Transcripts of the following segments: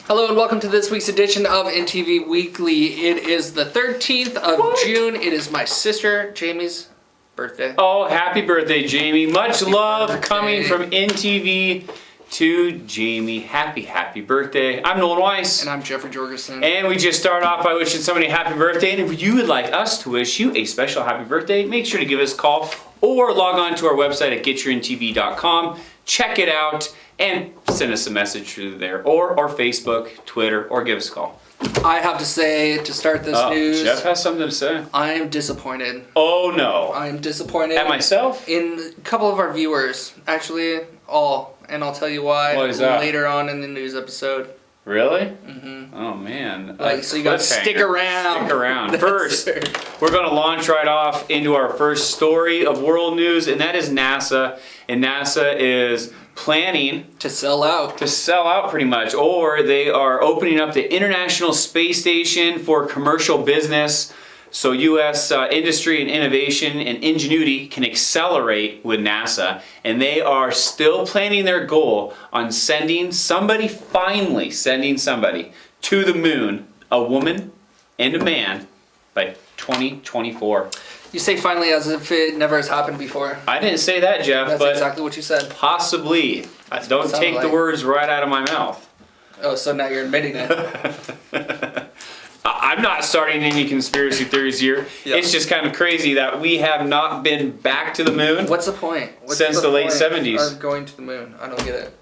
Hello and welcome to this week's edition of INTV Weekly. It is the 13th of June. It is my sister Jamie's birthday. Oh, happy birthday, Jamie. Much Happy love birthday. coming from INTV to Jamie. Happy birthday. I'm Nolan Weiss. And I'm Jeffrey Jorgensen. And we just start off by wishing somebody a happy birthday. And if you would like us to wish you a special happy birthday, make sure to give us a call or log on to our website at getyourinTV.com. Check it out and send us a message through there or Facebook, Twitter, or give us a call. I have to say, to start this news, Jeff has something to say. I am disappointed. Oh no. I am disappointed. At myself? In a couple of our viewers. Actually, all. And I'll tell you why What is that? later on in the news episode. Really? Mm-hmm. Oh man. So you gotta stick around. Stick around. First, we're gonna launch right off into our first story of world news, and that is NASA. And NASA is planning to sell out. To sell out pretty much, or they are opening up the International Space Station for commercial business. So U.S. Industry and innovation and ingenuity can accelerate with NASA, and they are still planning their goal on finally sending somebody to the moon, a woman and a man, by 2024. You say finally as if it never has happened before. I didn't say that, Jeff, That's but exactly what you said. possibly. Don't take the words right out of my mouth. Oh, so now you're admitting it. I'm not starting any conspiracy theories here. Yep. It's just kind of crazy that we have not been back to the moon. What's the point? Since the late 70s. Of going to the moon. I don't get it.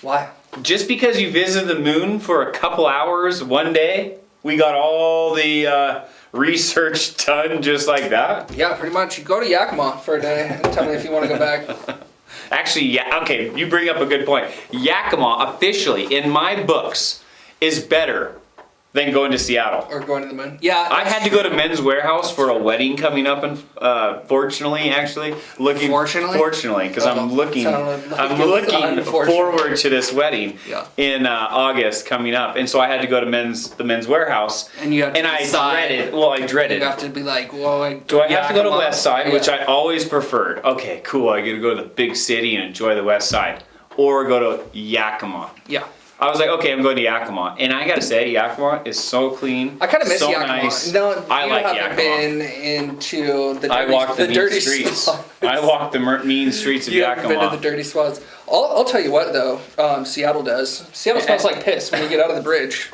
Why? Just because you visited the moon for a couple hours one day, we got all the research done just like that? Yeah, pretty much. You go to Yakima for a day and tell me if you want to go back. Actually, yeah, okay, you bring up a good point. Yakima, officially, in my books, is better than going to Seattle. Or going to the moon. Yeah. I had to go to Men's Warehouse for a wedding coming up, and fortunately, because I'm looking forward to this wedding in August coming up, and so I had to go to the Men's Warehouse, and you have to I dreaded. You have to be like, well, do I have to go to West Side, which I always preferred? Okay, cool. I get to go to the big city and enjoy the West Side, or go to Yakima. Yeah. I was like, okay, I'm going to Yakima, and I gotta say, Yakima is so clean. I kind of miss so Yakima. Nice. No, I like haven't Yakima. Been into the dirty, I walked the dirty streets. spots. I walked the mean streets of Yakima. You haven't been to the dirty spots. I'll tell you what though, Seattle does. Seattle smells like piss when you get out of the bridge.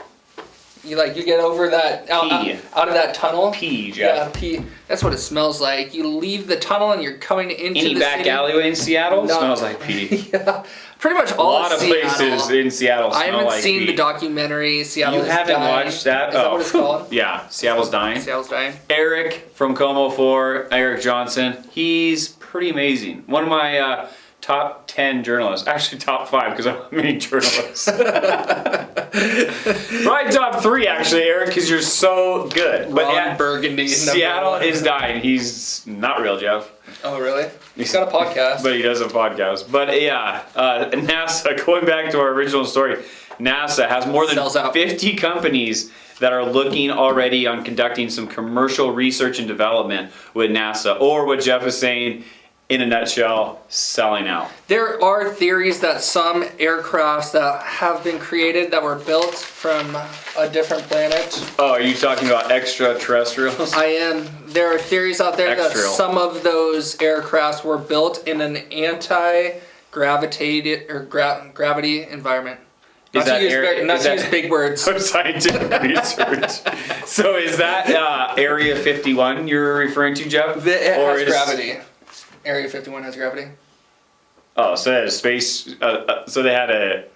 You get over that out of that tunnel. Pee, Jeff. Yeah, pee. That's what it smells like. You leave the tunnel and you're coming into any the back city. alleyway in Seattle smells like pee. Yeah, pretty much all. A lot of places in Seattle smell like pee. I haven't seen the documentary Seattle. You haven't watched that? Is that what it's called? Yeah, Seattle's Dying. Seattle's Dying. Eric from Como 4, Eric Johnson. He's pretty amazing. One of my top 10 journalists. Actually, top 5 because I'm many journalists. Probably top 3 actually, Eric, because you're so good. But Ron Burgundy. Seattle is dying. He's not real, Jeff. Oh, really? He's got a podcast. But he does a podcast. But yeah, NASA, going back to our original story, NASA has more than 50 companies that are looking already on conducting some commercial research and development with NASA, or what Jeff is saying, in a nutshell, selling out. There are theories that some aircrafts that have been created that were built from a different planet. Oh, are you talking about extraterrestrials? I am. There are theories out there that some of those aircrafts were built in an anti-gravity gravity environment. Not to use big words. Scientific research. So is that Area 51 you're referring to, Jeff? It has gravity. Area 51 has gravity. Oh, so they had a space. So they had a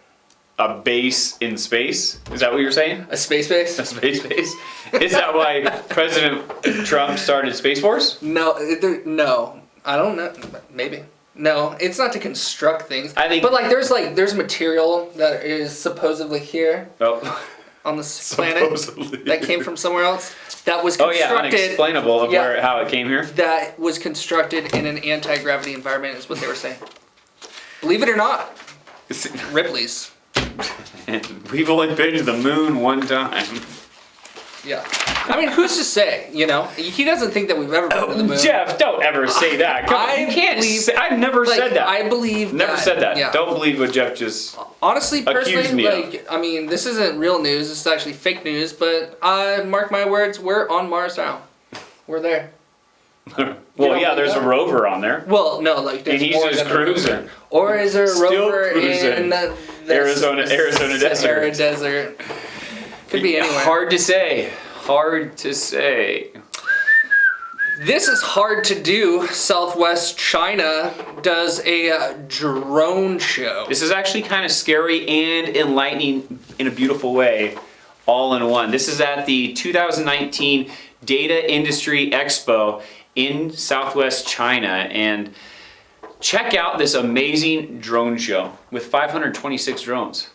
base in space. Is that what you're saying? A space base. A space base. Is that why President Trump started Space Force? No, no. I don't know. Maybe. No, it's not to construct things. I think. But there's material that is supposedly here. Oh. On this planet that came from somewhere else. That was constructed. Oh yeah, unexplainable of how it came here. That was constructed in an anti-gravity environment is what they were saying. Believe it or not. Ripley's. We've only been to the moon one time. Yeah. I mean, who's to say? You know, he doesn't think that we've ever been to the moon. Jeff, don't ever say that. Come on, you can't say, I've never said that. I believe. Never said that. Yeah. Don't believe what Jeff just honestly, personally, accused me like, I mean, this isn't real news. This is actually fake news. But mark my words, we're on Mars now. We're there. Well, yeah, there's a rover on there. Well, no, like there's And he's more just than a cruising. rover. Or is there a Still rover cruising. in the Arizona desert. Sahara desert? Could be anywhere. Hard to say. Hard to say. This is hard to do. Southwest China does a drone show. This is actually kind of scary and enlightening in a beautiful way, all in one. This is at the 2019 Data Industry Expo in Southwest China, and check out this amazing drone show with 526 drones.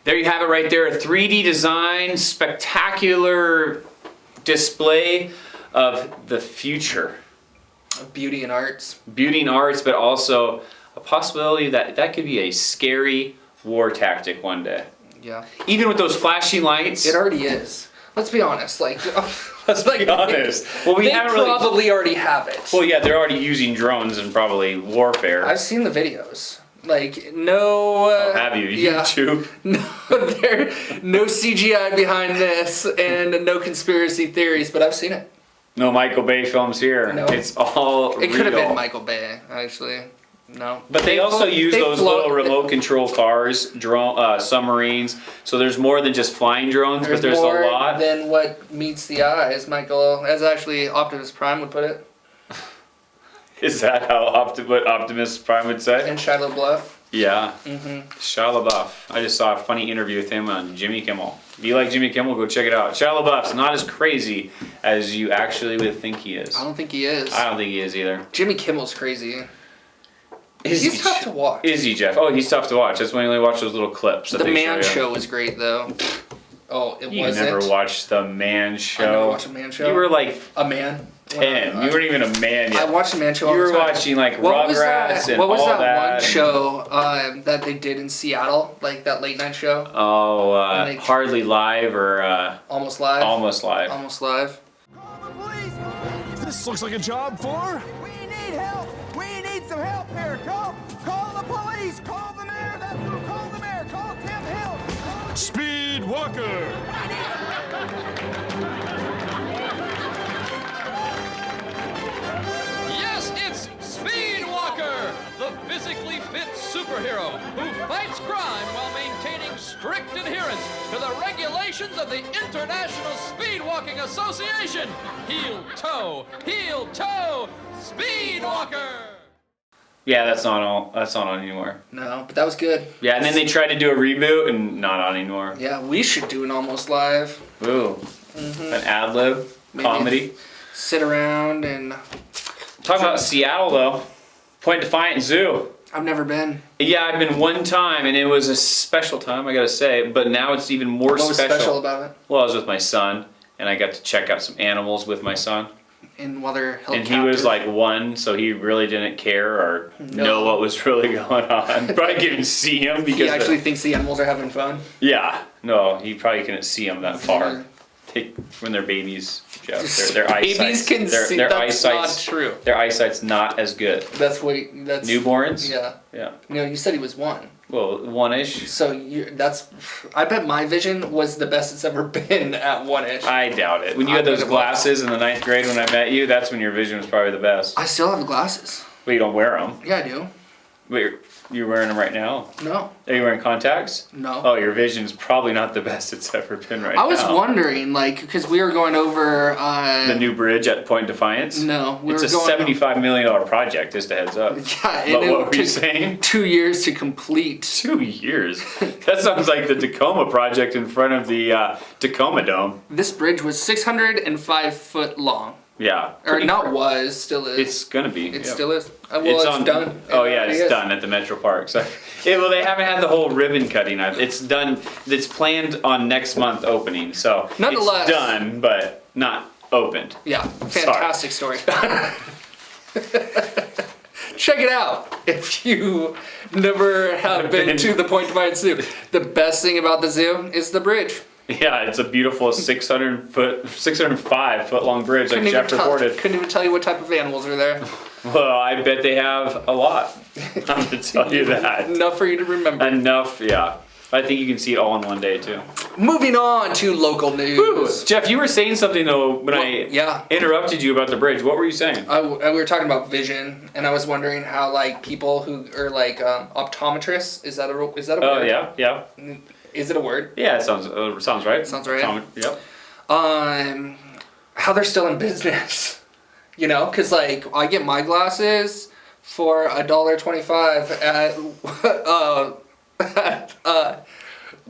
There you have it right there, a 3D design, spectacular display of the future. Beauty and arts. Beauty and arts, but also a possibility that that could be a scary war tactic one day. Yeah. Even with those flashing lights. It already is. Let's be honest. Like, Let's be honest. Well, we they haven't really. probably already have it. Well, yeah, they're already using drones and probably warfare. I've seen the videos. Like, no. Oh, have you? Yeah. YouTube? No CGI behind this and no conspiracy theories, but I've seen it. No Michael Bay films here. No. It's all It could have real. been Michael Bay, actually. No. But they also use those little remote control cars, drone, submarines. So there's more than just flying drones, but there's more a lot. than what meets the eye, as Michael, as actually Optimus Prime would put it. Is that how what Optimus Prime would say? In Shia LaBeouf. Yeah. Mm-hmm. Shia LaBeouf. I just saw a funny interview with him on Jimmy Kimmel. If you like Jimmy Kimmel, go check it out. Shia LaBeouf's not as crazy as you actually would think he is. I don't think he is. I don't think he is either. Jimmy Kimmel's crazy. He's He's tough to watch. Is he, Jeff? Oh, he's tough to watch. That's when you only watch those little clips. That The they Man show you. Show was great, though. Oh, it You wasn't. never watched The Man Show. I never watched a Man Show. You were like A man. 10. You weren't even a man yet. I watched a Man Show all You the were time. watching like What was Rugrats that? and What was all that that. one show that they did in Seattle, like that late night show? Oh, like- Hardly Live or Almost Live. Almost Live. Almost Live. Call the police! This looks like a job for... We need help! We need some help here! Call the police! Call the mayor! That's who! Call the mayor! Call Tim Hill! Speed Walker! Yes, it's Speed Walker, the physically fit superhero who fights crime while maintaining strict adherence to the regulations of the International Speed Walking Association. Heel toe, Speed Walker. Yeah, that's not on anymore. No, but that was good. Yeah, and then they tried to do a reboot and not on anymore. Yeah, we should do an Almost Live. Ooh. An ad lib Maybe. comedy. Sit around and Talk about Seattle though. Point Defiant Zoo. I've never been. Yeah, I've been one time, and it was a special time, I gotta say. But now it's even more What was special about it? Well, I was with my son, and I got to check out some animals with my son. And while they're held And he was like 1, so he really didn't care or know what was really going on. Probably couldn't even see him because he actually thinks the animals are having fun. Yeah, no, he probably couldn't see them that far. When they're babies, Jeff, their eyesight. Babies can see. That's not true. Their eyesight's not as good. That's what. That's newborns. Yeah. Yeah. No, you said he was 1. Well, 1-ish. So that's. I bet my vision was the best it's ever been at 1-ish. I doubt it. When you had those glasses in the 9th grade when I met you, that's when your vision was probably the best. I still have the glasses. But you don't wear them. Yeah, I do. But you're wearing them right now. No. Are you wearing contacts? No. Oh, your vision's probably not the best it's ever been right now. I was wondering, like, because we were going over the new bridge at Point Defiance. No, it's a $75 million project. Just a heads up. Yeah, but what were you saying? 2 years to complete. 2 years. That sounds like the Tacoma project in front of the Tacoma Dome. This bridge was 605 foot long. Yeah. Or not was, still is. It's gonna be. It still is. Well, it's done. Oh yeah, it's done at the Metro Park. So, well, they haven't had the whole ribbon cutting. It's done. It's planned on next month opening. So nonetheless, it's done, but not opened. Yeah, fantastic story. Check it out if you never have been to the Point Defiance Zoo. The best thing about the zoo is the bridge. Yeah, it's a beautiful 605 foot long bridge, like Jeff reported. Couldn't even tell you what type of animals are there. Well, I bet they have a lot. I'm gonna tell you that. Enough for you to remember. Enough, yeah. I think you can see it all in one day too. Moving on to local news. Woo. Jeff, you were saying something though when I interrupted you about the bridge. What were you saying? We were talking about vision, and I was wondering how like people who are like optometrists. Is that a word? Oh yeah. Is it a word? Yeah, it sounds right. Sounds right. Yep. How they're still in business, you know? Cause like I get my glasses for $1.25 at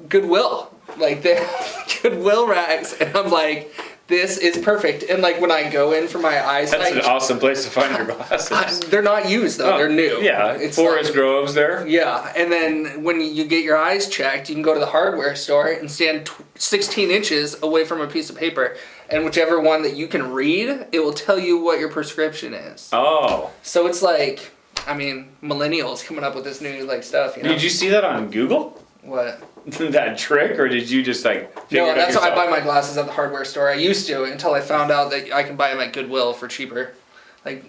Goodwill. Like they have Goodwill racks, and I'm like, this is perfect. And like when I go in for my eyesight, that's an awesome place to find your glasses. They're not used though; they're new. Yeah, it's Forest Grove's there. Yeah, and then when you get your eyes checked, you can go to the hardware store and stand 16 inches away from a piece of paper, and whichever one that you can read, it will tell you what your prescription is. Oh. So it's like, I mean, millennials coming up with this new like stuff. You know? Did you see that on Google? What? That trick, or did you just like figure it out that's yourself? why I buy my glasses at the hardware store. I used to until I found out that I can buy them at Goodwill for cheaper. Like,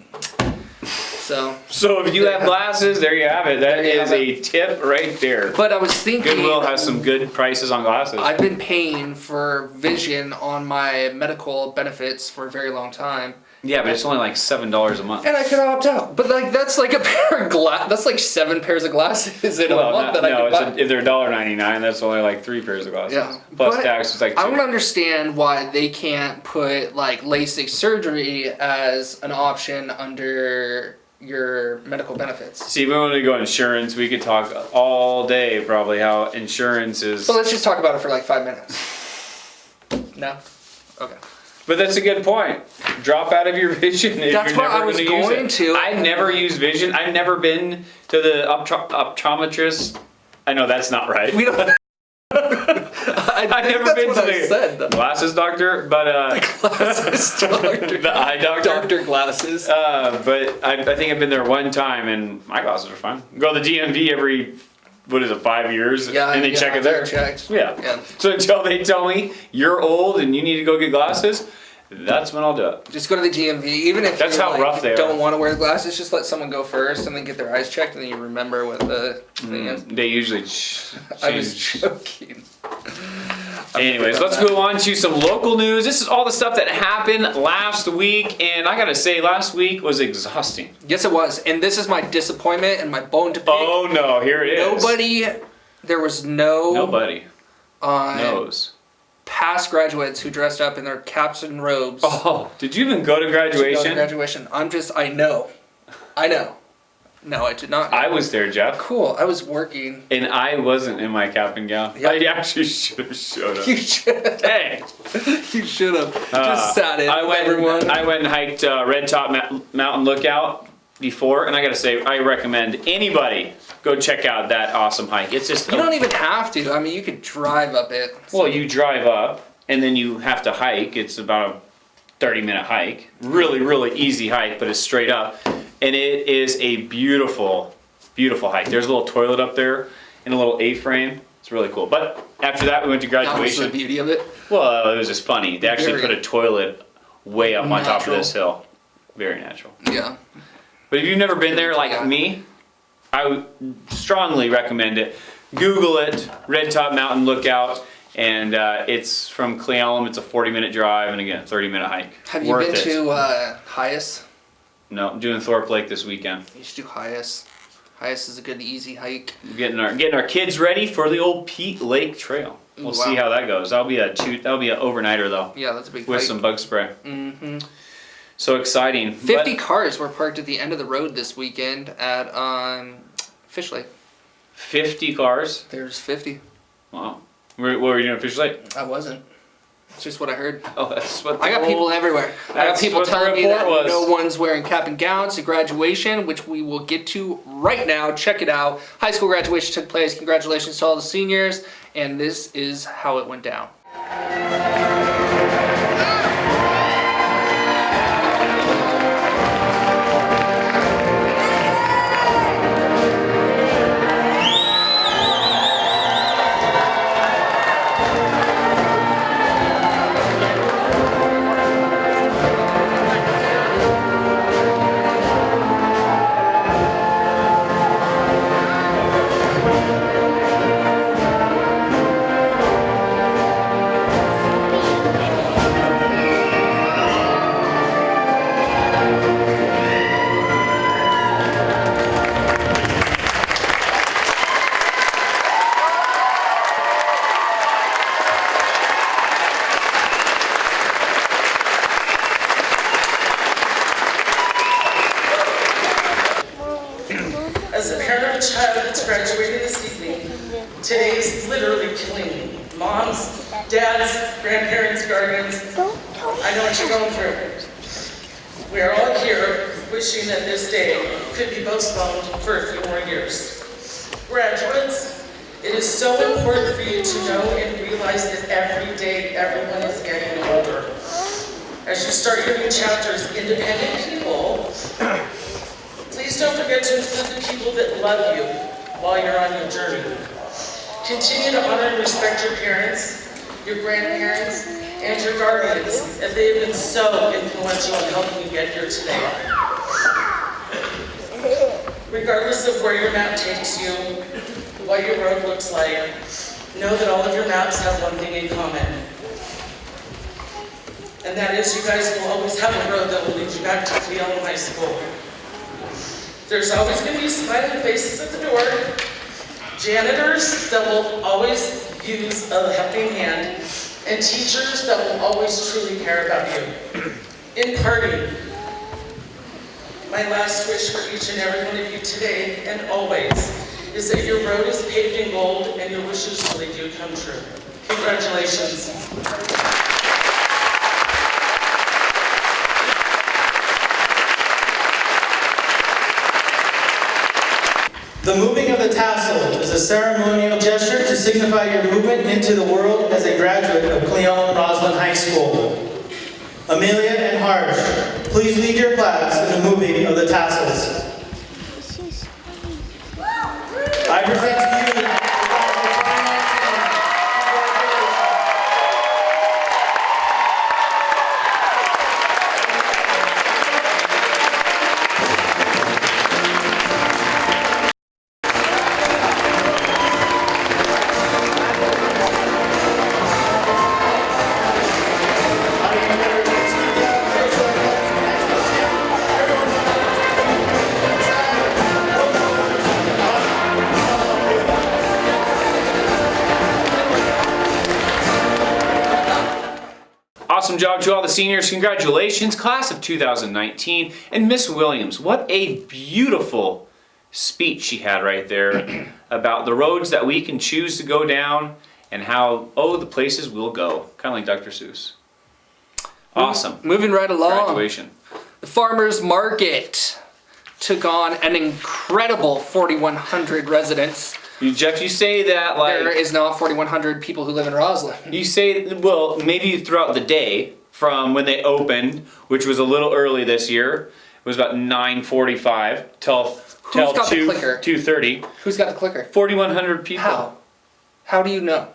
so if you have glasses, there you have it. That is a tip right there. But I was thinking Goodwill has some good prices on glasses. I've been paying for vision on my medical benefits for a very long time. Yeah, but it's only like $7 a month. And I could opt out. But like that's like a pair of that's like 7 pairs of glasses in a month that I could buy. If they're $1.99, that's only like 3 pairs of glasses. Yeah. Plus but tax is like 2. I don't understand why they can't put like LASIK surgery as an option under your medical benefits. See, if we wanted to go insurance, we could talk all day probably how insurance is. But let's just talk about it for like 5 minutes. No? Okay. But that's a good point. Drop out of your vision if that's you're what never I was going to. I've never used vision. I've never been to the optometrist. I know that's not right. We don't. I've never been to the glasses doctor, but the glasses doctor, the eye doctor, Doctor Glasses. But I think I've been there one time, and my glasses are fine. Go to the DMV every 5 years, and they check it there. Checked. Yeah. So until they tell me you're old and you need to go get glasses, that's when I'll do it. Just go to the DMV, even if that's how rough they don't want to wear the glasses. Just let someone go first, and then get their eyes checked, and then you remember what the thing is. They usually. I was joking. Anyways, let's go on to some local news. This is all the stuff that happened last week, and I gotta say, last week was exhausting. Yes, it was, and this is my disappointment and my bone to pick. Oh no, here it is. There was nobody knows. Past graduates who dressed up in their caps and robes. Oh, did you even go to graduation? I know. No, I did not. I was there, Jeff. Cool. I was working. And I wasn't in my cap and gown. Yep. I actually should have showed up. You should have. Dang. You should have. Just sat in. I went and hiked Red Top Mountain Lookout before, and I gotta say, I recommend anybody go check out that awesome hike. It's just You don't even have to. I mean, you could drive up it. well, you drive up and then you have to hike. It's about a 30-minute hike. Really, really easy hike, but it's straight up, and it is a beautiful, beautiful hike. There's a little toilet up there and a little A-frame. It's really cool. But after that, we went to That was graduation. the beauty of it. Well, it was just funny. They actually Very put a toilet way up on top of natural. this hill. Very natural. Yeah. But if you've never been there like me, I would strongly recommend it. Google it, Red Top Mountain Lookout, and it's from Clealum. It's a 40-minute drive, and again, 30-minute hike. Have you Worth been it. to Hyas? No, I'm doing Thorpe Lake this weekend. You should do Hyas. Hyas is a good, easy hike. Getting our kids ready for the old Peat Lake Trail. We'll Ooh, see wow. how that goes. That'll be an overnighter though, Yeah, that's a big with hike. some bug spray. Mm-hmm. So exciting. 50 cars were parked at the end of the road this weekend at Fish Lake. 50 cars. There's 50. Wow. What were you doing at Fish Lake? I wasn't. It's just what I heard. Oh, that's what. I got people everywhere. I got That's people what the telling me that report was. no one's wearing cap and gowns to graduation, which we will get to right now. Check it out. High school graduation took place. Congratulations to all the seniors. And this is how it went down. As a parent of a child that's graduating this evening, today is literally killing me. Moms, dads, grandparents, guardians, I know what you're going through. We are all here wishing that this day could be postponed for a few more years. Graduates, it is so important for you to know and realize that every day everyone is getting older. As you start your new chapters, independent people, please don't forget to include the people that love you while you're on your journey. Continue to honor and respect your parents, your grandparents, and your guardians, as they have been so influential in helping you get here today. Regardless of where your map takes you, what your road looks like, know that all of your maps have one thing in common. And that is you guys will always have a road that will lead you back to Clealum High School. There's always going to be smiling faces at the door, janitors that will always use a helping hand, and teachers that will always truly care about you. In parting, my last wish for each and every one of you today and always is that your road is paved in gold and your wishes really do come true. Congratulations. The moving of the tassel is a ceremonial gesture to signify your movement into the world as a graduate of Clealum Roslyn High School. Amelia and Harsh, please lead your class in the moving of the tassels. I present to you Awesome job to all the seniors. Congratulations, class of 2019. And Miss Williams, what a beautiful speech she had right there about the roads that we can choose to go down and how, the places we'll go. Kind of like Dr. Seuss. Awesome. Moving right along. Graduation. The farmers market took on an incredible 4,100 residents. Jeff, you say that like There is not 4,100 people who live in Roslyn. you say, well, maybe throughout the day from when they opened, which was a little early this year. It was about 9:45 till Who's got the clicker? 2:30. Who's got the clicker? 4,100 people. How? How do you know?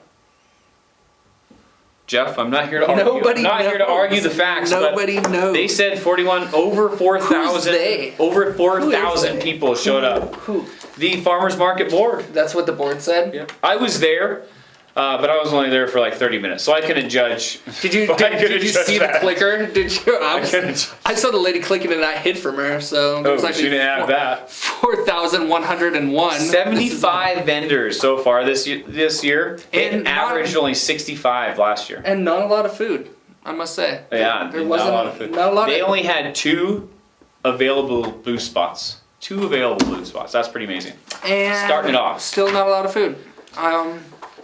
Jeff, I'm not here to argue. Nobody I'm not here to knows. argue the facts. Nobody but knows. They said 41, over 4,000. they? Over 4,000 they? people showed up. Who? The farmers market board. That's what the board said? I was there, but I was only there for like 30 minutes, so I couldn't judge. Did you see the clicker? Did you? I saw the lady clicking and I hid from her, so there was she didn't have that. 4,101. 75 vendors so far this year, And and averaged only 65 last year. And not a lot of food, I must say. Yeah, there not wasn't a lot of food. Not a lot they of, only had 2 available booth spots. 2 available booth spots. That's pretty amazing. and starting it off. Still not a lot of food.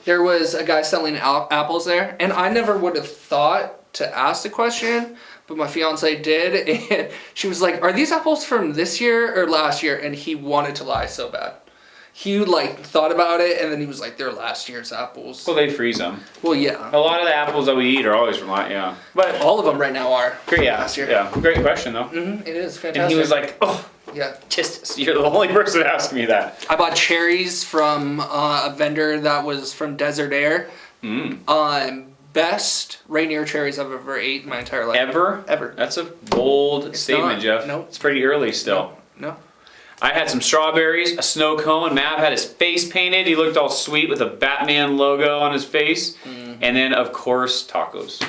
There was a guy selling apples there, and I never would have thought to ask the question, but my fiance did, and she was like, "Are these apples from this year or last year?" And he wanted to lie so bad. He like thought about it, and then he was like, "They're last year's apples." Well, they freeze them. Well, yeah. A lot of the apples that we eat are always from last, yeah. But all of them right now are. Great, yeah, Last year. yeah. Great question though. It is fantastic. And he was like, "Oh, yeah. Tistis, you're the only person to ask me that." I bought cherries from a vendor that was from Desert Air. Best Rainier cherries I've ever ate in my entire life. Ever? That's a bold statement, not. Jeff. No. It's pretty early still. No. I had some strawberries, a snow cone. Mav had his face painted. He looked all sweet with a Batman logo on his face. And then, of course, tacos.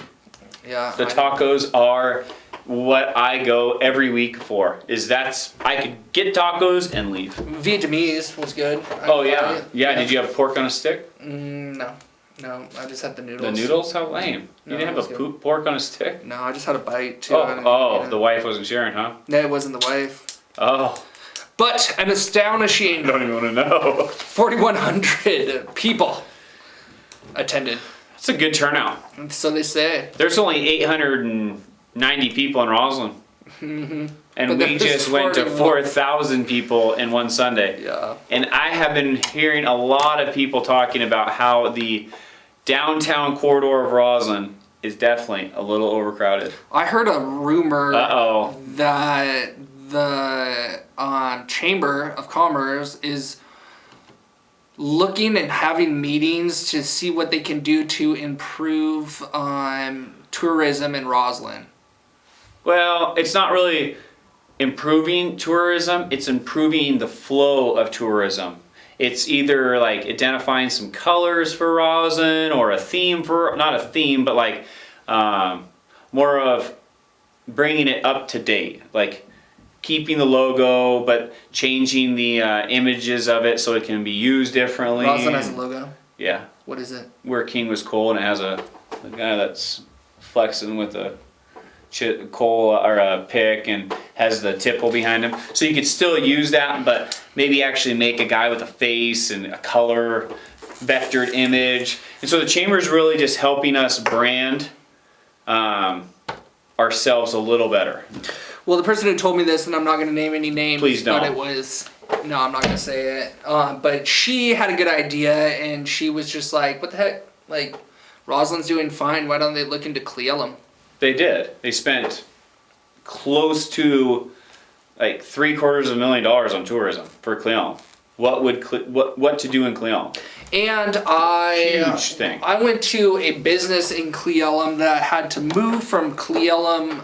Yeah. The tacos are what I go every week for. I could get tacos and leave. Vietnamese was good. Oh yeah, yeah. Did you have pork on a stick? No. No, I just had the noodles. The noodles? How lame. No, You didn't it have was a pork on a stick? No, I just had a bite too. The wife wasn't sharing, huh? No, it wasn't the wife. Oh, But an astonishing don't even want to know. 4,100 people attended. It's a good turnout. And so they say. There's only 890 people in Roslyn. And But we there's just went to 4,000 people in one Sunday. Yeah. And I have been hearing a lot of people talking about how the downtown corridor of Roslyn is definitely a little overcrowded. I heard a rumor Uh-oh. that the Chamber of Commerce is looking and having meetings to see what they can do to improve tourism in Roslyn. Well, it's not really improving tourism, it's improving the flow of tourism. It's either like identifying some colors for Roslyn or a theme for, not a theme, but like more of bringing it up to date. Like keeping the logo, but changing the images of it so it can be used differently. Roslyn has a logo. Yeah. What is it? Where King was coal, and it has a guy that's flexing with a coal or a pick and has the tipple behind him. So you could still use that, but maybe actually make a guy with a face and a color vectored image. And so the chamber is really just helping us brand ourselves a little better. Well, the person who told me this, and I'm not going to name any names, Please don't. but it was, no, I'm not going to say it. But she had a good idea, and she was just like, what the heck? Like, Roslyn's doing fine. Why don't they look into Cleellum? They did. They spent close to like $750,000 on tourism for Cleon. What to do in Cleon? And Huge thing. I went to a business in Cleellum that had to move from Cleellum,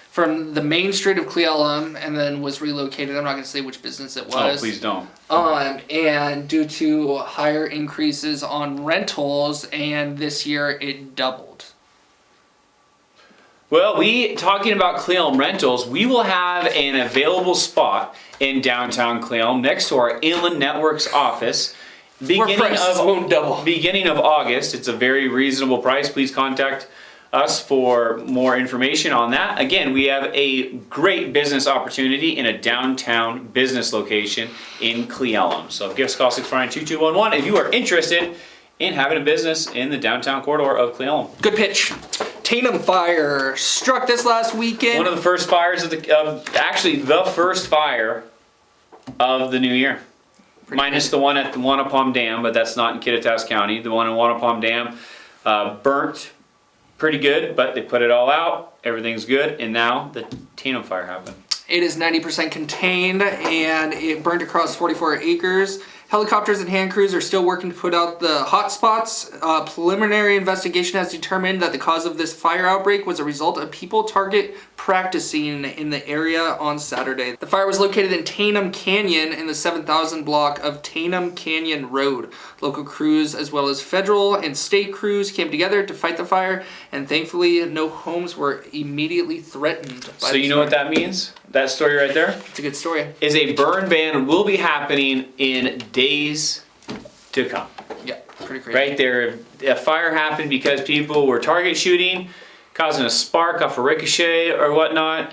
from the main street of Cleellum, and then was relocated. I'm not going to say which business it was. Oh, please don't. And due to higher increases on rentals, and this year it doubled. Well, talking about Cleon rentals, we will have an available spot in downtown Cleon next to our Inland Networks office. Prices won't double. Beginning of August. It's a very reasonable price. Please contact us for more information on that. Again, we have a great business opportunity in a downtown business location in Cleellum. So give us a call 649-2211 if you are interested in having a business in the downtown corridor of Cleellum. Good pitch. Tatum fire struck this last weekend. One of the first fires actually the first fire of the new year. Minus the one at the Wanapum Dam, but that's not in Kittitas County. The one in Wanapum Dam burnt pretty good, but they put it all out. Everything's good, and now the Tatum fire happened. It is 90% contained, and it burned across 44 acres. Helicopters and hand crews are still working to put out the hot spots. Preliminary investigation has determined that the cause of this fire outbreak was a result of people target practicing in the area on Saturday. The fire was located in Tatum Canyon in the 7,000 block of Tatum Canyon Road. Local crews as well as federal and state crews came together to fight the fire, and thankfully no homes were immediately threatened. So you know what that means? That story right there? It's a good story. Is a burn ban will be happening in days to come. Yeah, pretty crazy. Right there, a fire happened because people were target shooting, causing a spark off a ricochet or whatnot,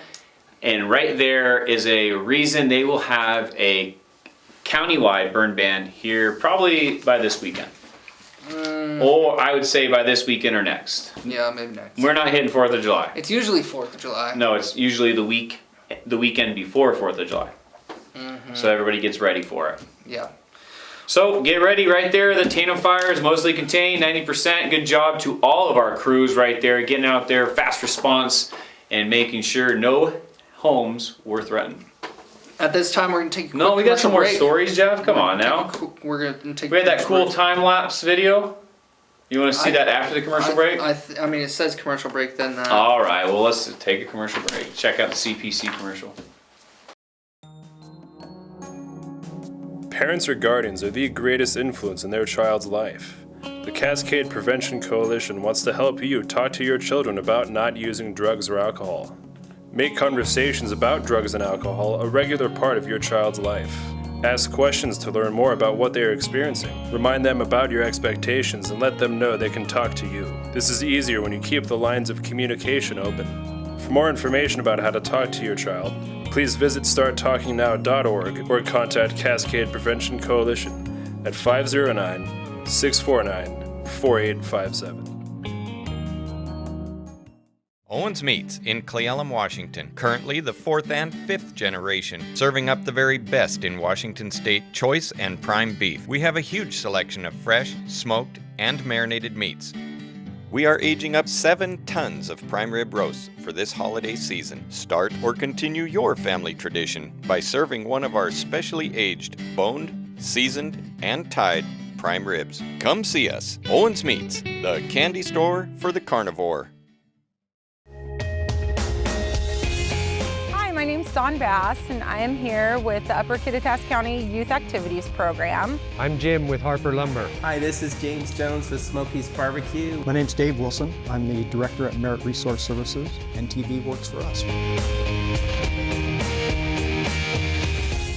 and right there is a reason they will have a countywide burn ban here probably by this weekend. Or I would say by this weekend or next. Yeah, maybe next. We're not hitting 4th of July. It's usually 4th of July. No, it's usually the weekend before 4th of July. So everybody gets ready for it. Yeah. So get ready right there. The Tatum fire is mostly contained, 90%. Good job to all of our crews right there, getting out there, fast response, and making sure no homes were threatened. At this time, we're going to take a quick No, we got some more break. stories, Jeff. Come on now. We're going to take We had that a cool break. time-lapse video. You want to see that after the commercial break? I mean, it says commercial break, then All right, well, let's take a commercial break. Check out the CPC commercial. Parents or guardians are the greatest influence in their child's life. The Cascade Prevention Coalition wants to help you talk to your children about not using drugs or alcohol. Make conversations about drugs and alcohol a regular part of your child's life. Ask questions to learn more about what they are experiencing. Remind them about your expectations and let them know they can talk to you. This is easier when you keep the lines of communication open. For more information about how to talk to your child, please visit starttalkingnow.org or contact Cascade Prevention Coalition at 509-649-4857. Owens Meats in Cle Elum, Washington. Currently the 4th and 5th generation, serving up the very best in Washington State choice and prime beef. We have a huge selection of fresh, smoked, and marinated meats. We are aging up 7 tons of prime rib roasts for this holiday season. Start or continue your family tradition by serving one of our specially aged, boned, seasoned, and tied prime ribs. Come see us. Owens Meats, the candy store for the carnivore. My name's Dawn Bass, and I am here with the Upper Kittitas County Youth Activities Program. I'm Jim with Harper Lumber. Hi, this is James Jones with Smokey's Barbecue. My name's Dave Wilson. I'm the Director at Merit Resource Services. NTV works for us.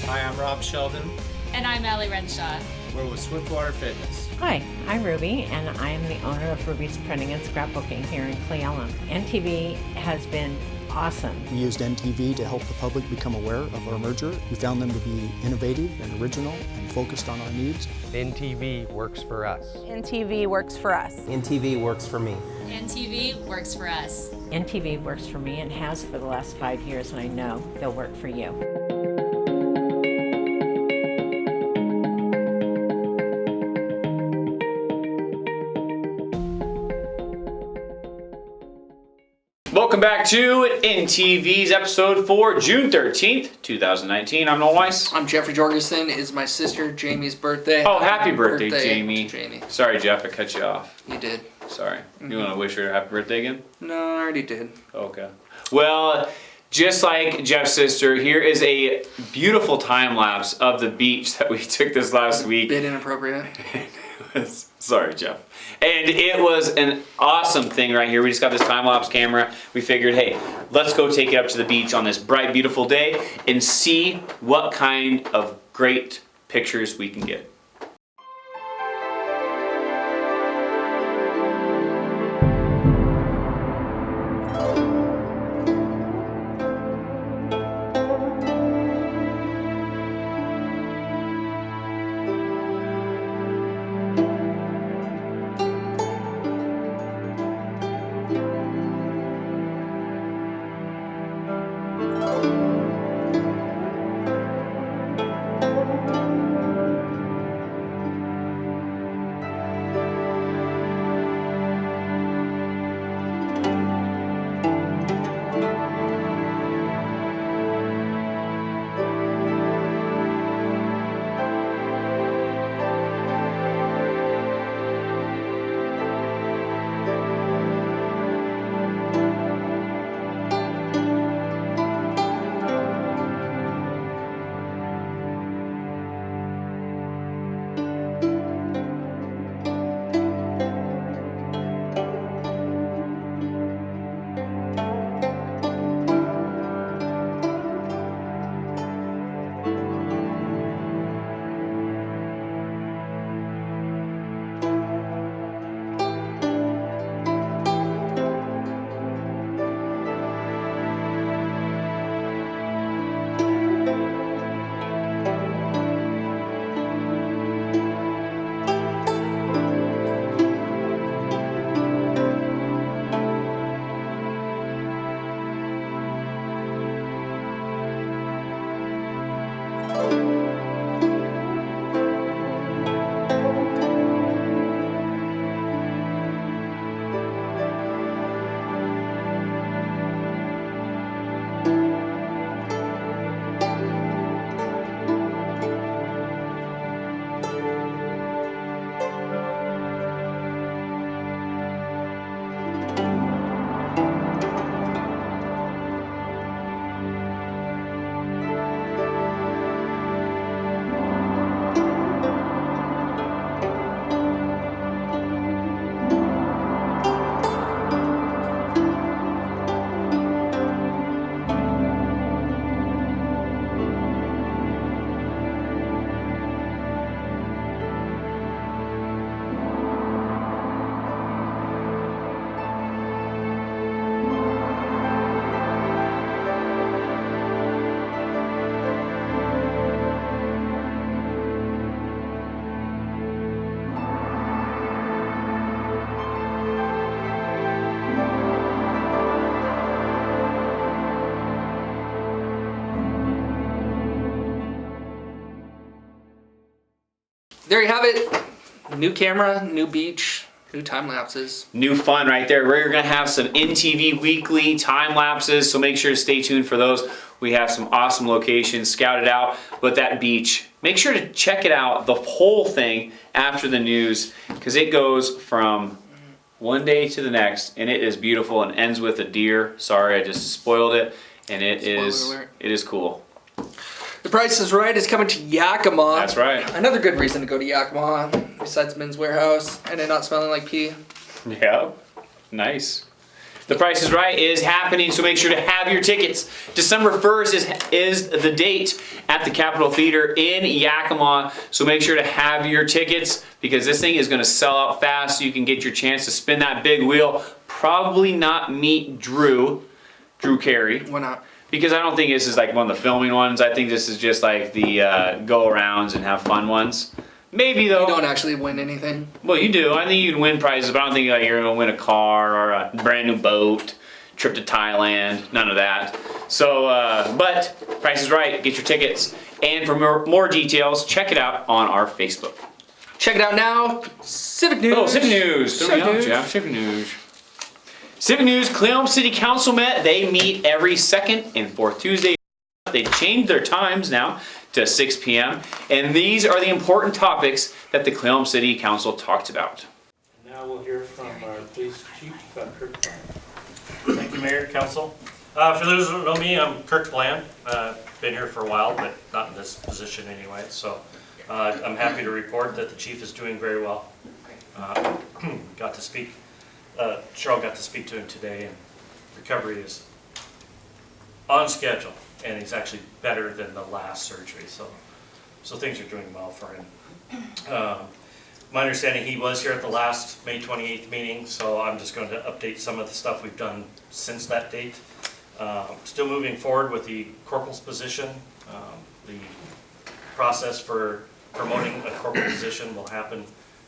Hi, I'm Rob Sheldon. And I'm Allie Renshaw. We're with Swiftwater Fitness. Hi, I'm Ruby, and I am the owner of Ruby's Printing and Scrapbooking here in Cle Elum. NTV has been awesome. We used NTV to help the public become aware of our merger. We found them to be innovative and original and focused on our needs. NTV works for us. NTV works for us. NTV works for me. NTV works for us. NTV works for me and has for the last 5 years, and I know they'll work for you. Welcome back to NTV's episode for June 13th, 2019. I'm Noel Weiss. I'm Jeffrey Jorgensen. It's my sister Jamie's birthday. Oh, happy birthday, Jamie. Jamie. Sorry, Jeff, I cut you off. You did. Sorry. You want to wish her a happy birthday again? No, I already did. Okay. Well, just like Jeff's sister, here is a beautiful time lapse of the beach that we took this last week. Bit inappropriate. Sorry, Jeff. And it was an awesome thing right here. We just got this time-lapse camera. We figured, hey, let's go take it up to the beach on this bright, beautiful day and see what kind of great pictures we can get. There you have it. New camera, new beach, new time lapses. New fun right there. We're gonna have some INTV weekly time lapses, so make sure to stay tuned for those. We have some awesome locations scouted out, but that beach, make sure to check it out, the whole thing after the news, because it goes from one day to the next, and it is beautiful and ends with a deer. Sorry, I just spoiled it, and it is cool. The Price is Right is coming to Yakima. That's right. Another good reason to go to Yakima, besides Men's Warehouse and it not smelling like pee. Yeah, nice. The Price is Right is happening, so make sure to have your tickets. December 1st is the date at the Capitol Theater in Yakima, so make sure to have your tickets because this thing is going to sell out fast so you can get your chance to spin that big wheel. Probably not meet Drew Carey. Why not? Because I don't think this is like one of the filming ones. I think this is just like the go-arounds and have fun ones. Maybe though. You don't actually win anything. Well, you do. I think you can win prizes, but I don't think like, you're going to win a car or a brand new boat, trip to Thailand, none of that. So, but Price is Right. Get your tickets. And for more details, check it out on our Facebook. Check it out now. Civic News. Oh, Civic News. Civic News. Yeah, Civic News. Civic News, Cleveland City Council met. They meet every second and fourth Tuesday. They changed their times now to 6 p.m. And these are the important topics that the Cleveland City Council talked about. Now we'll hear from our police chief, Kirk Bland. Thank you, Mayor, Council. For those who don't know me, I'm Kirk Bland. Been here for a while, but not in this position anyway. So I'm happy to report that the chief is doing very well. Got to speak. Cheryl got to speak to him today, and recovery is on schedule, and he's actually better than the last surgery. So things are doing well for him. My understanding, he was here at the last May 28th meeting, so I'm just going to update some of the stuff we've done since that date. Still moving forward with the corporal's position. The process for promoting a corporal position will happen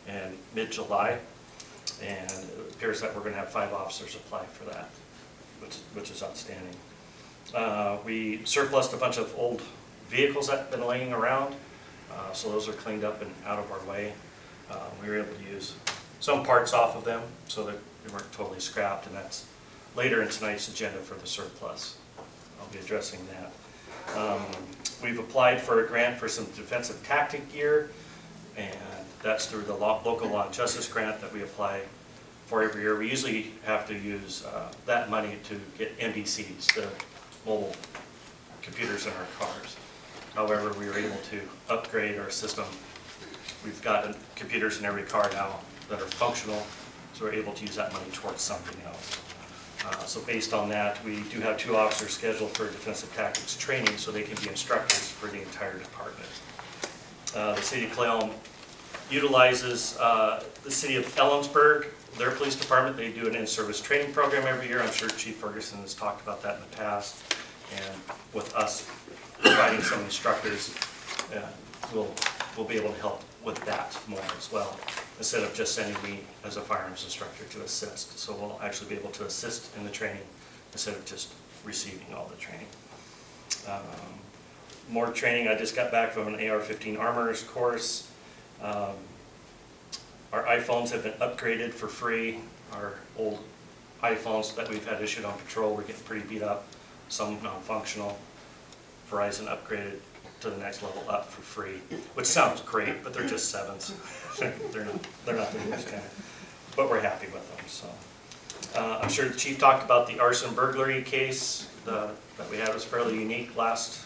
in mid-July. And it appears that we're going to have 5 officers apply for that, which is outstanding. We surplused a bunch of old vehicles that have been laying around, so those are cleaned up and out of our way. We were able to use some parts off of them so that they weren't totally scrapped, and that's later in tonight's agenda for the surplus. I'll be addressing that. We've applied for a grant for some defensive tactic gear, and that's through the local law and justice grant that we apply for every year. We usually have to use that money to get MDCs, the mobile computers in our cars. However, we were able to upgrade our system. We've got computers in every car now that are functional, so we're able to use that money towards something else. So based on that, we do have 2 officers scheduled for defensive tactics training so they can be instructors for the entire department. The City of Cleveland utilizes the City of Ellensburg, their police department. They do an in-service training program every year. I'm sure Chief Ferguson has talked about that in the past. And with us providing some instructors, we'll be able to help with that more as well, instead of just sending me as a firearms instructor to assist. So we'll actually be able to assist in the training instead of just receiving all the training. more training. I just got back from an AR-15 armorer's course. Our iPhones have been upgraded for free. Our old iPhones that we've had issued on patrol were getting pretty beat up, some non-functional. Verizon upgraded to the next level up for free, which sounds great, but they're just 7s. they're not the newest kind. But we're happy with them. So I'm sure the chief talked about the arson burglary case that we had. Was fairly unique last.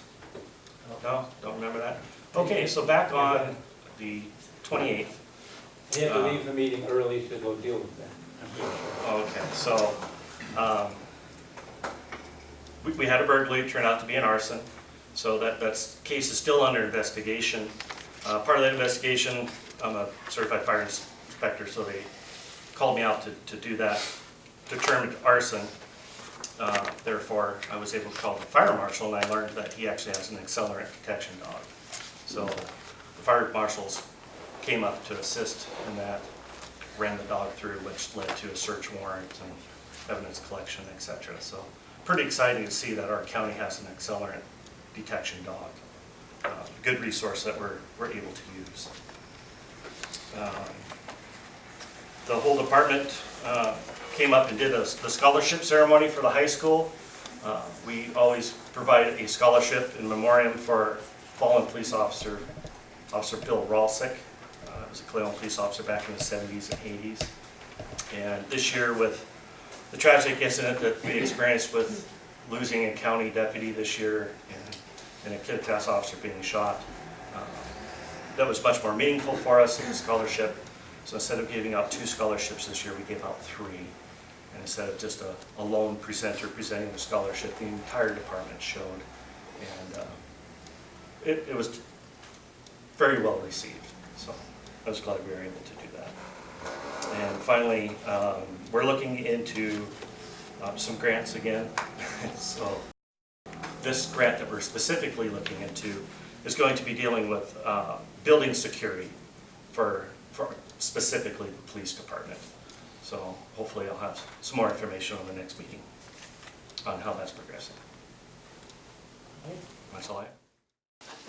No, don't remember that. Okay, so back on the 28th. You have to leave the meeting early to go deal with that. Okay, so we had a burglary, turned out to be an arson. So that case is still under investigation. Part of that investigation, I'm a certified fire inspector, so they called me out to do that, determined arson. Therefore, I was able to call the fire marshal, and I learned that he actually has an accelerant detection dog. So the fire marshals came up to assist in that, ran the dog through, which led to a search warrant and evidence collection, etc. So pretty exciting to see that our county has an accelerant detection dog. Good resource that we're able to use. The whole department came up and did the scholarship ceremony for the high school. We always provide a scholarship in memoriam for fallen police officer, Officer Bill Ralsick. He was a Cleveland police officer back in the 70s and 80s. And this year, with the tragic incident that we experienced with losing a county deputy this year and a Kittitas officer being shot, that was much more meaningful for us in the scholarship. So instead of giving out 2 scholarships this year, we gave out 3. And instead of just a lone presenter presenting the scholarship, the entire department showed. And it was very well received. So I was glad we were able to do that. And finally, we're looking into some grants again. So this grant that we're specifically looking into is going to be dealing with building security for specifically the police department. So hopefully I'll have some more information on the next meeting on how that's progressing. That's all I have.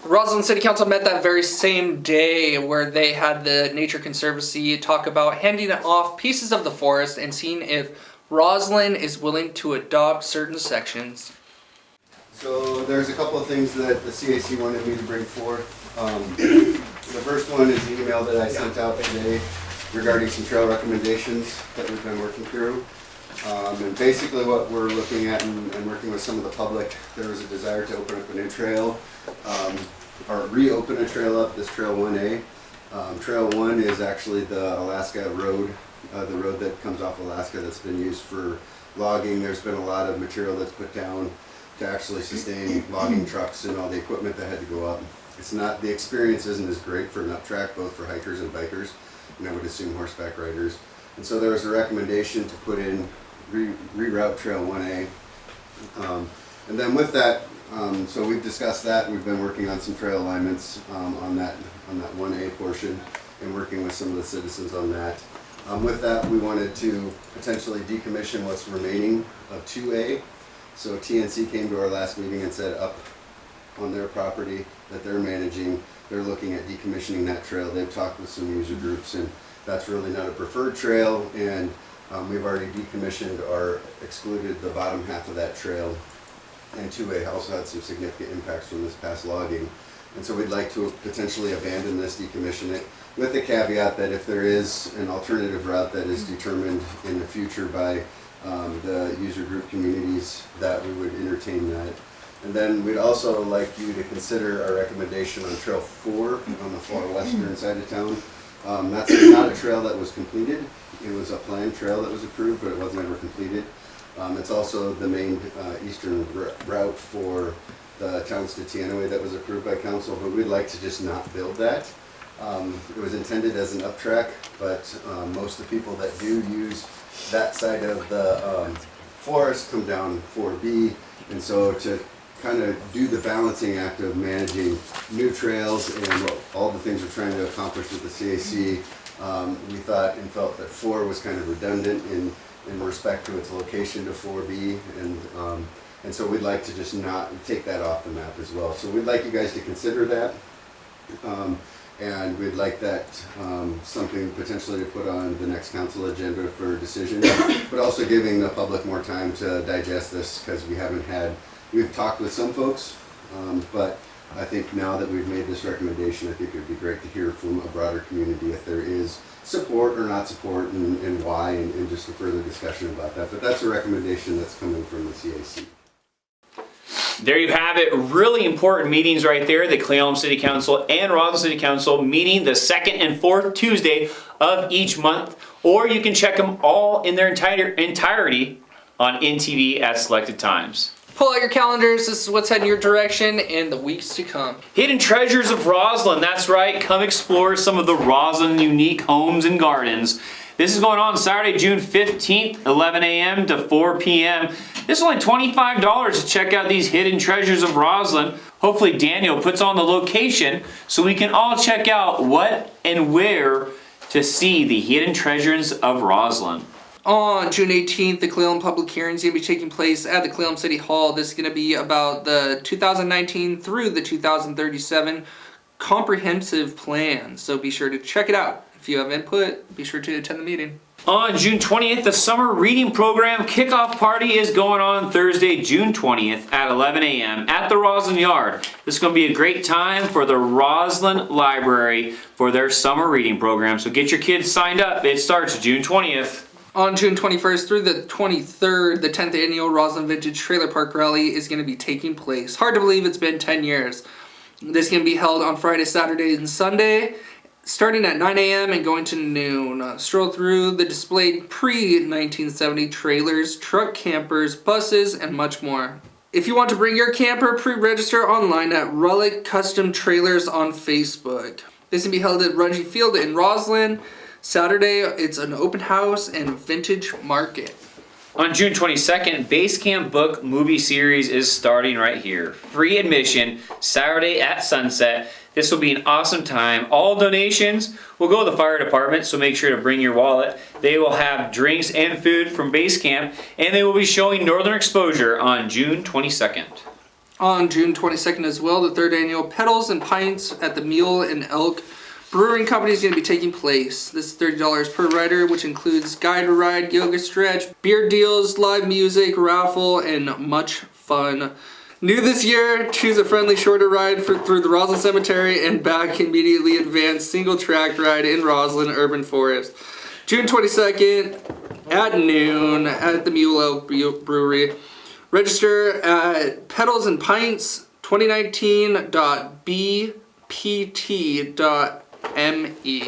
Roslyn City Council met that very same day where they had the Nature Conservancy talk about handing off pieces of the forest and seeing if Roslyn is willing to adopt certain sections. So there's a couple of things that the CAC wanted me to bring forth. The first one is the email that I sent out today regarding some trail recommendations that we've been working through. And basically what we're looking at and working with some of the public, there was a desire to open up a new trail, or reopen a trail up, this Trail 1A. Trail 1 is actually the Alaska Road, the road that comes off Alaska that's been used for logging. There's been a lot of material that's put down to actually sustain logging trucks and all the equipment that had to go up. It's not, the experience isn't as great for an up track, both for hikers and bikers, and I would assume horseback riders. And so there was a recommendation to put in, reroute Trail 1A. And then with that, so we've discussed that, and we've been working on some trail alignments on that 1A portion and working with some of the citizens on that. With that, we wanted to potentially decommission what's remaining of 2A. So TNC came to our last meeting and said up on their property that they're managing, they're looking at decommissioning that trail. They've talked with some user groups, and that's really not a preferred trail, and we've already decommissioned or excluded the bottom half of that trail. And 2A also had some significant impacts from this past logging. And so we'd like to potentially abandon this, decommission it, with the caveat that if there is an alternative route that is determined in the future by the user group communities, that we would entertain that. And then we'd also like you to consider our recommendation on Trail 4 on the far western side of town. That's not a trail that was completed. It was a planned trail that was approved, but it wasn't ever completed. It's also the main eastern route for the towns to Teanaway that was approved by council, but we'd like to just not build that. It was intended as an up track, but most of the people that do use that side of the forest come down 4B, and so to kind of do the balancing act of managing new trails and all the things we're trying to accomplish with the CAC, we thought and felt that 4 was kind of redundant in respect to its location to 4B, and And so we'd like to just not take that off the map as well. So we'd like you guys to consider that. And we'd like that something potentially to put on the next council agenda for decision, but also giving the public more time to digest this, because we've talked with some folks, but I think now that we've made this recommendation, I think it would be great to hear from a broader community if there is support or not support, and why, and just a further discussion about that. But that's a recommendation that's coming from the CAC. There you have it. Really important meetings right there. The Cle Elum City Council and Roslyn City Council meeting the second and fourth Tuesday of each month. Or you can check them all in their entirety on INTV at selected times. Pull out your calendars. This is what's heading your direction in the weeks to come. Hidden Treasures of Roslyn. That's right. Come explore some of the Roslyn unique homes and gardens. This is going on Saturday, June 15th, 11 a.m. to 4 p.m. This is only $25 to check out these hidden treasures of Roslyn. Hopefully Daniel puts on the location so we can all check out what and where to see the hidden treasures of Roslyn. On June 18th, the Cle Elum public hearing is going to be taking place at the Cle Elum City Hall. This is going to be about the 2019 through the 2037 comprehensive plan. So be sure to check it out. If you have input, be sure to attend the meeting. On June 20th, the summer reading program kickoff party is going on Thursday, June 20th at 11 a.m. at the Roslyn Yard. This is going to be a great time for the Roslyn Library for their summer reading program. So get your kids signed up. It starts June 20th. On June 21st through the 23rd, the 10th annual Roslyn Vintage Trailer Park Rally is going to be taking place. Hard to believe it's been 10 years. This is going to be held on Friday, Saturday, and Sunday, starting at 9 a.m. and going to noon. Stroll through the displayed pre-1970 trailers, truck campers, buses, and much more. If you want to bring your camper, pre-register online at Relic Custom Trailers on Facebook. This will be held at Rungy Field in Roslyn. Saturday, it's an open house and vintage market. On June 22nd, Base Camp Book movie series is starting right here. Free admission, Saturday at sunset. This will be an awesome time. All donations will go to the fire department, so make sure to bring your wallet. They will have drinks and food from Base Camp, and they will be showing Northern Exposure on June 22nd. On June 22nd as well, the 3rd annual Pedals and Pints at the Mule and Elk Brewing Company is going to be taking place. This is $30 per rider, which includes guide ride, yoga stretch, beer deals, live music, raffle, and much fun. New this year, choose a friendly shorter ride through the Roslyn Cemetery and back immediately advanced single track ride in Roslyn Urban Forest. June 22nd at noon at the Mule Elk Brewery. Register at Pedals and Pints 2019.bpt.me.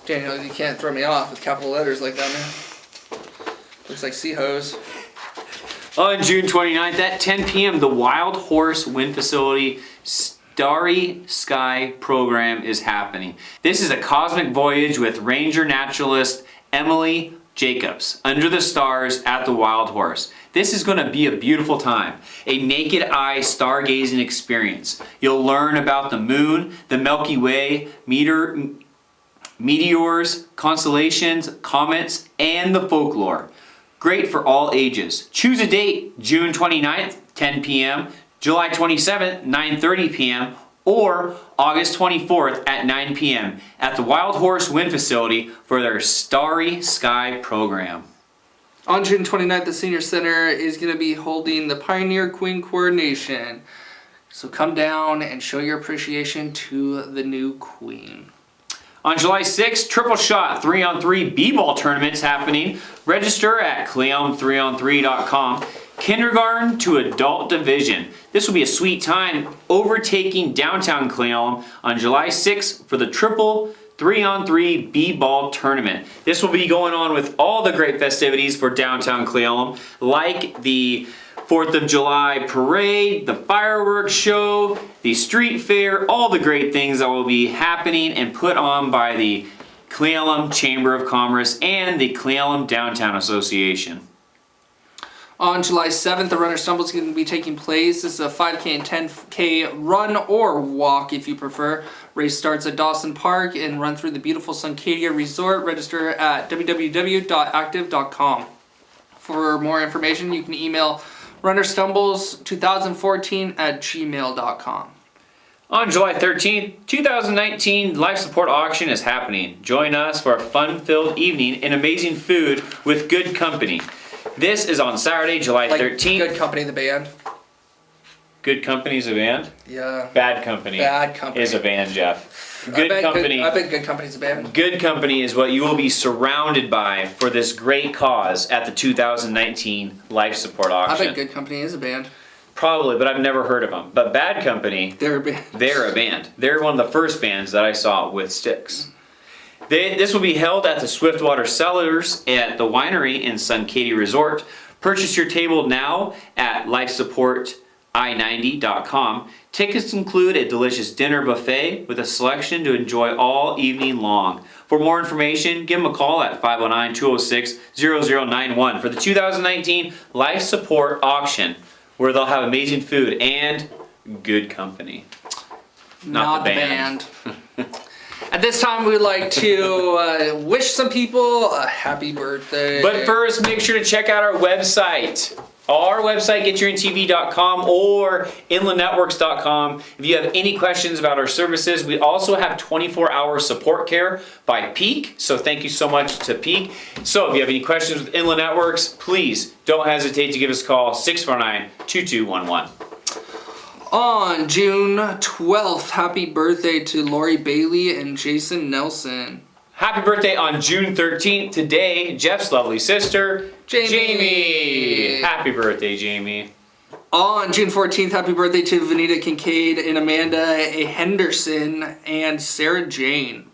Daniel, you can't throw me off with capital letters like that, man. Looks like sea hose. On June 29th at 10 p.m., the Wild Horse Wind Facility Starry Sky program is happening. This is a cosmic voyage with ranger naturalist Emily Jacobs under the stars at the Wild Horse. This is going to be a beautiful time, a naked eye stargazing experience. You'll learn about the moon, the Milky Way, meteors, constellations, comets, and the folklore. Great for all ages. Choose a date, June 29th, 10 p.m., July 27th, 9:30 p.m., or August 24th at 9 p.m. at the Wild Horse Wind Facility for their Starry Sky program. On June 29th, the Senior Center is going to be holding the Pioneer Queen Coronation. So come down and show your appreciation to the new Queen. On July 6th, Triple Shot 3-on-3 B-Ball tournaments happening. Register at cleelum3on3.com. Kindergarten to Adult Division. This will be a sweet time overtaking downtown Cle Elum on July 6th for the Triple 3-on-3 B-Ball tournament. This will be going on with all the great festivities for downtown Cle Elum, like the 4th of July parade, the fireworks show, the street fair, all the great things that will be happening and put on by the Cle Elum Chamber of Commerce and the Cle Elum Downtown Association. On July 7th, the Runner Stumble is going to be taking place. This is a 5K and 10K run or walk if you prefer. Race starts at Dawson Park and run through the beautiful Suncadia Resort. Register at www.active.com. For more information, you can email runnerstumbles2014@gmail.com. On July 13th, 2019 Life Support Auction is happening. Join us for a fun-filled evening and amazing food with Good Company. This is on Saturday, July 13th. Good Company, the band. Good Company's a band? Yeah. Bad Company. Bad Company Is a band, Jeff. Good Company. I bet Good Company's a band. Good Company is what you will be surrounded by for this great cause at the 2019 Life Support I Auction. bet Good Company is a band. Probably, but I've never heard of them. But Bad Company, They're a band. They're a band. They're one of the first bands that I saw with sticks. This will be held at the Swiftwater Cellars at the winery in Sunkaty Resort. Purchase your table now at lifesupporti90.com. Tickets include a delicious dinner buffet with a selection to enjoy all evening long. For more information, give them a call at 509-206-0091 for the 2019 Life Support Auction, where they'll have amazing food and Good Company. Not the band. At this time, we'd like to wish some people a happy birthday. But first, make sure to check out our website. Our website, getyourinTV.com or inlandnetworks.com. If you have any questions about our services, we also have 24-hour support care by Peak. So thank you so much to Peak. So if you have any questions with Inland Networks, please don't hesitate to give us a call, 649-2211. On June 12th, happy birthday to Lori Bailey and Jason Nelson. Happy birthday on June 13th. Today, Jeff's lovely sister, Jamie. Happy birthday, Jamie. On June 14th, happy birthday to Vanita Kincaid and Amanda A. Henderson and Sarah Jane.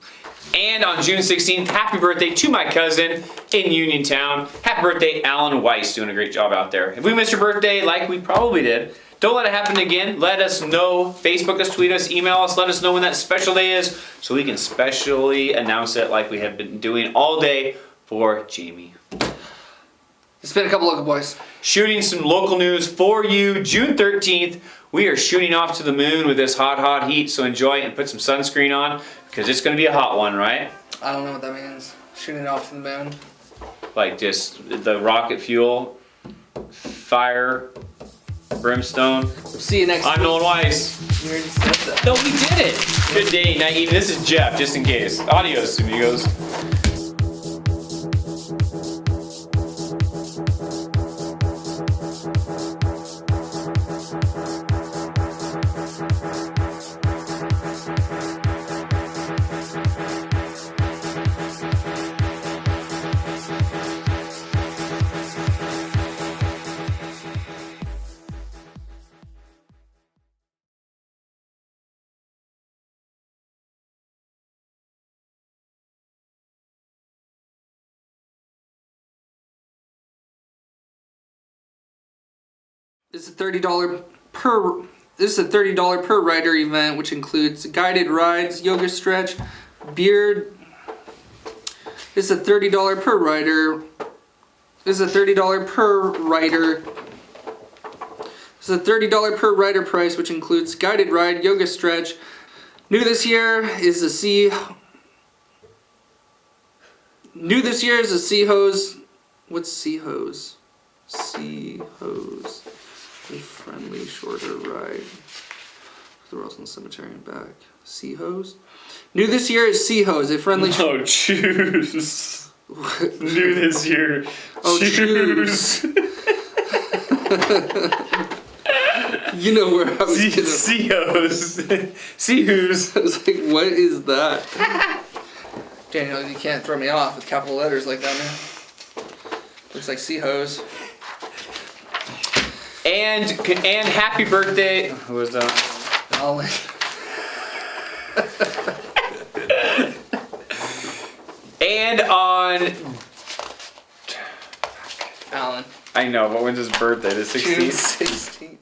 And on June 16th, happy birthday to my cousin in Uniontown. Happy birthday, Alan Weiss, doing a great job out there. If we missed your birthday, like we probably did, don't let it happen again. Let us know. Facebook us, tweet us, email us. Let us know when that special day is so we can specially announce it like we have been doing all day for Jamie. Let's spin a couple local boys. Shooting some local news for you. June 13th, we are shooting off to the moon with this hot, hot heat. So enjoy it and put some sunscreen on because it's going to be a hot one, right? I don't know what that means. Shooting off to the moon. Like just the rocket fuel, fire, brimstone. See you next week. I'm Nolan Weiss. You already said that. No, we did it. Good day, night, evening. This is Jeff, just in case. Adios, amigos. This is $30 per rider event, which includes guided rides, yoga stretch, beard. This is a $30 per rider. This is a $30 per rider. This is a $30 per rider price, which includes guided ride, yoga stretch. New this year is the sea hose. What's sea hose? Sea hose. A friendly, shorter ride. The Rosslyn Cemetery and back. Sea hose. New this year is sea hose. A friendly. Oh, choose. New this year. Oh, choose. You know where I was getting. Sea hose. Sea hose. I was like, what is that? Daniel, you can't throw me off with capital letters like that, man. Looks like sea hose. And happy birthday. Who was that? Alan. And on Alan. I know, but when's his birthday? The 16th? June 16th.